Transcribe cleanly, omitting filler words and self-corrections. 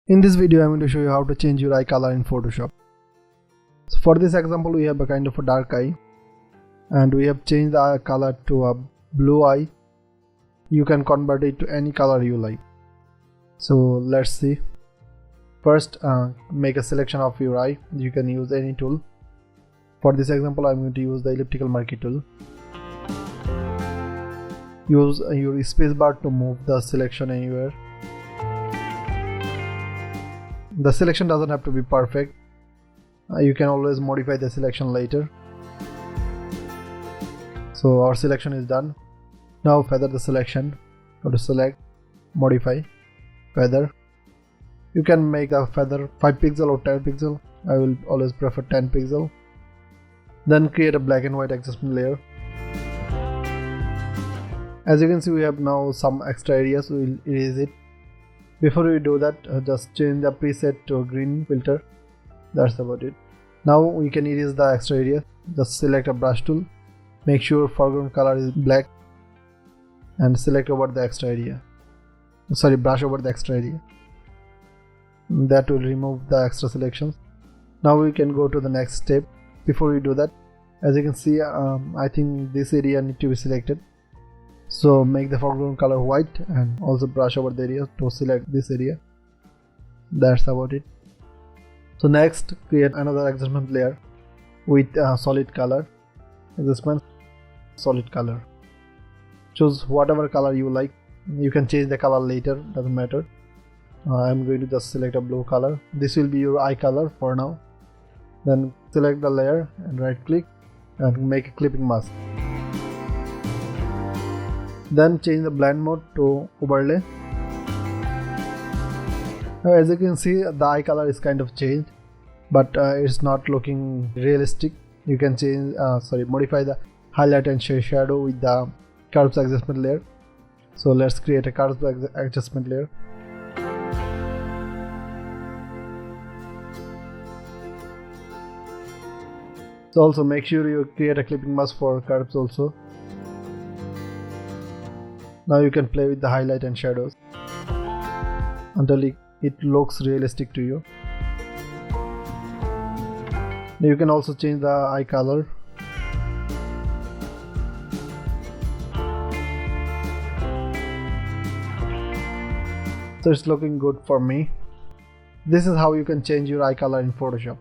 In this video, I'm going to show you how to change your eye color in Photoshop. So for this example, we have a kind of a dark eye and we have changed the eye color to a blue eye. You can convert it to any color you like. So let's see. First, make a selection of your eye. You can use any tool. For this example, I'm going to use the elliptical marquee tool. Use your spacebar to move the selection anywhere. The selection doesn't have to be perfect. You can always modify the selection later. So our selection is done. Now feather the selection. Go to select, modify, feather. You can make the feather 5 pixel or 10 pixel. I will always prefer 10 pixel. Then create a black and white adjustment layer. As you can see, we have now some extra areas. We will erase it. Before we do that, just change the preset to a green filter. That's about it. Now we can erase the extra area. Just select a brush tool. Make sure foreground color is black and select over the extra area. Brush over the extra area. That will remove the extra selections. Now we can go to the next step. Before we do that, as you can see, I think this area needs to be selected. So make the foreground color white and also brush over the area to select this area. That's about it. So next, create another adjustment layer with solid color. Adjustment, solid color. Choose whatever color you like. You can change the color later, doesn't matter. I'm going to just select a blue color. This will be your eye color for now. Then select the layer and right click and make a clipping mask. Then change the blend mode to overlay. As you can see, the eye color is kind of changed, but it's not looking realistic. You can change, modify the highlight and shadow with the curves adjustment layer. So let's create a curves adjustment layer. So also make sure you create a clipping mask for curves also. Now you can play with the highlight and shadows until it looks realistic to you. Now you can also change the eye color. So it's looking good for me. This is how you can change your eye color in Photoshop.